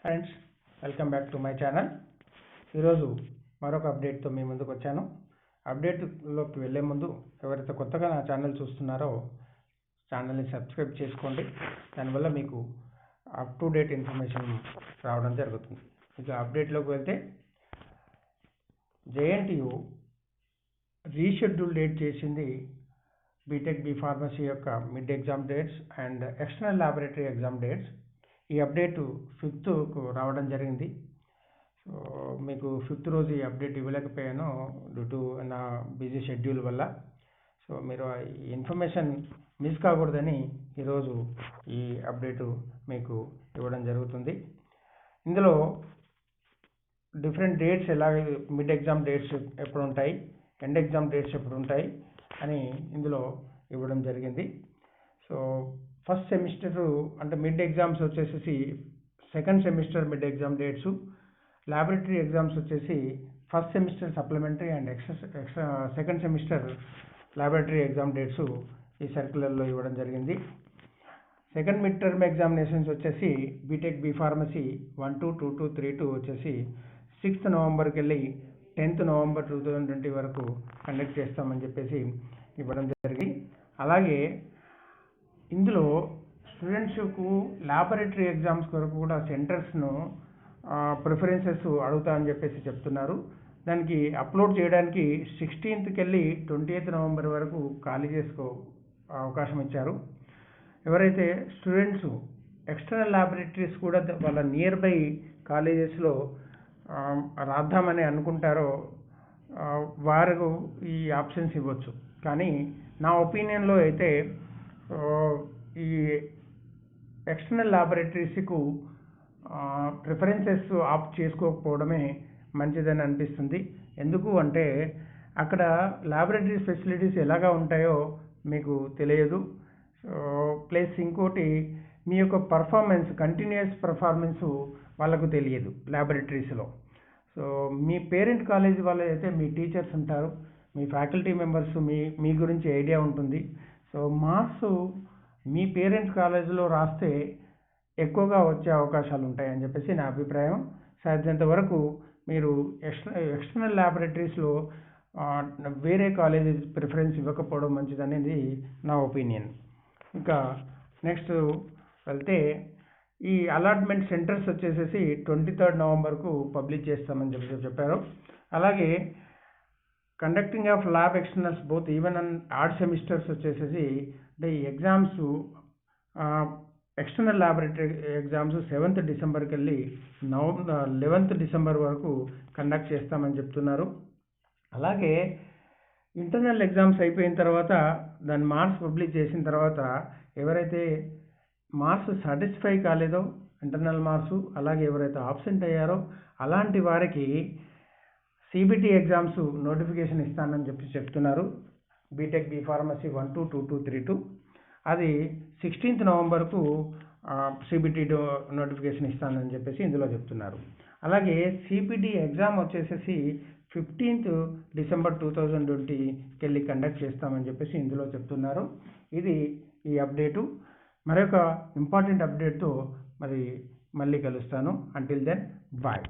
Friends, welcome back to my channel. ఈరోజు మరొక అప్డేట్తో మీ ముందుకు వచ్చాను. అప్డేట్లోకి వెళ్ళే ముందు ఎవరైతే కొత్తగా నా ఛానల్ చూస్తున్నారో ఛానల్ని సబ్స్క్రైబ్ చేసుకోండి. దానివల్ల మీకు అప్ టు డేట్ ఇన్ఫర్మేషన్ రావడం జరుగుతుంది. ఇక అప్డేట్లోకి వెళ్తే జేఎన్టీయు రీషెడ్యూల్ డేట్ చేసింది బీటెక్ బి ఫార్మసీ యొక్క mid exam dates and external laboratory exam dates. ఈ అప్డేట్ 5th రావడం జరిగింది. సో మీకు 5th రోజు ఈ అప్డేట్ ఇవ్వలేకపోయాను డ్యూ టు నా బిజీ షెడ్యూల్ వల్ల. సో మీరు ఈ ఇన్ఫర్మేషన్ మిస్ కాకూడదని ఈరోజు ఈ అప్డేటు మీకు ఇవ్వడం జరుగుతుంది. ఇందులో different dates mid exam dates ఎప్పుడు ఉంటాయి, ఎండ్ ఎగ్జామ్ డేట్స్ ఎప్పుడు ఉంటాయి అని ఇందులో ఇవ్వడం జరిగింది. సో ఫస్ట్ సెమిస్టర్ అంటే మిడ్ ఎగ్జామ్స్ వచ్చేసి second semester mid exam dates, laboratory exams వచ్చేసి first semester supplementary and second semester laboratory exam dates ఈ సర్క్యులర్లో ఇవ్వడం జరిగింది. సెకండ్ మిడ్ టర్మ్ ఎగ్జామినేషన్స్ వచ్చేసి బీటెక్ బి ఫార్మసీ 1, 2, 2, 2, 3, 2 వచ్చేసి 6th నవంబర్కి వెళ్ళి 10th నవంబర్ 2020 వరకు కండక్ట్ చేస్తామని చెప్పేసి ఇవ్వడం జరిగింది. అలాగే ఇందులో స్టూడెంట్స్కు ల్యాబొరేటరీ ఎగ్జామ్స్ కొరకు కూడా సెంటర్స్ను ప్రిఫరెన్సెస్ అడుగుతా అని చెప్పేసి చెప్తున్నారు. దానికి అప్లోడ్ చేయడానికి 16th వెళ్ళి 20th నవంబర్ వరకు ఖాళీ చేసుకో అవకాశం ఇచ్చారు. ఎవరైతే స్టూడెంట్స్ ఎక్స్టర్నల్ ల్యాబొరేటరీస్ కూడా వాళ్ళ నియర్ బై కాలేజెస్లో రాద్దామని అనుకుంటారో వారు ఈ ఆప్షన్స్ ఇవ్వచ్చు. కానీ నా ఒపీనియన్లో అయితే ఈ ఎక్స్టర్నల్ ల్యాబొరేటరీస్కు ప్రిఫరెన్సెస్ ఆప్ట్ చేసుకోకపోవడమే మంచిదని అనిపిస్తుంది. ఎందుకు అంటే అక్కడ ల్యాబొరేటరీ ఫెసిలిటీస్ ఎలాగా ఉంటాయో మీకు తెలియదు. ప్లస్ ఇంకోటి మీ యొక్క పర్ఫార్మెన్స్, కంటిన్యూస్ పర్ఫార్మెన్స్ వాళ్ళకు తెలియదు ల్యాబొరేటరీస్లో. సో మీ పేరెంట్ కాలేజ్ వాళ్ళు అయితే మీ టీచర్స్ ఉంటారు, మీ ఫ్యాకల్టీ మెంబర్స్ మీ గురించి ఐడియా ఉంటుంది. సో మార్క్స్ మీ పేరెంట్ కాలేజీలో రాస్తే ఎక్కువగా వచ్చే అవకాశాలు ఉంటాయని చెప్పేసి నా అభిప్రాయం. సాధ్యంత వరకు మీరు ఎక్స్టర్నల్ ల్యాబొరేటరీస్లో వేరే కాలేజీ ప్రిఫరెన్స్ ఇవ్వకపోవడం మంచిదనేది నా ఒపీనియన్. ఇంకా నెక్స్ట్ వెళ్తే ఈ అలాట్మెంట్ సెంటర్స్ వచ్చేసి 23rd నవంబర్కు పబ్లిష్ చేస్తామని చెప్పారు. అలాగే conducting of lab externals both even and odd semesters వచ్చేసి అంటే ఈ exams external laboratory exams 7th డిసెంబర్కి వెళ్ళి 11th డిసెంబర్ వరకు కండక్ట్ చేస్తామని చెప్తున్నారు. అలాగే ఇంటర్నల్ ఎగ్జామ్స్ అయిపోయిన తర్వాత దాని మార్క్స్ పబ్లిష్ చేసిన తర్వాత ఎవరైతే మార్క్స్ సాటిస్ఫై కాలేదో ఇంటర్నల్ మార్క్స్, అలాగే ఎవరైతే ఆబ్సెంట్ అయ్యారో అలాంటి వారికి సిబిటి ఎగ్జామ్స్ నోటిఫికేషన్ ఇస్తానని చెప్తున్నారు. బీటెక్ బి ఫార్మసీ 1, 2, 2, 2, 3, 2 అది 16th నవంబర్కు సిబిటి నోటిఫికేషన్ ఇస్తానని చెప్పేసి ఇందులో చెప్తున్నారు. అలాగే సిబిటి ఎగ్జామ్ వచ్చేసి 15th డిసెంబర్ 2020కి వెళ్ళి కండక్ట్ చేస్తామని చెప్పేసి ఇందులో చెప్తున్నారు. ఇది ఈ అప్డేటు. మరొక ఇంపార్టెంట్ అప్డేట్తో మళ్ళీ కలుస్తాను. Until then bye.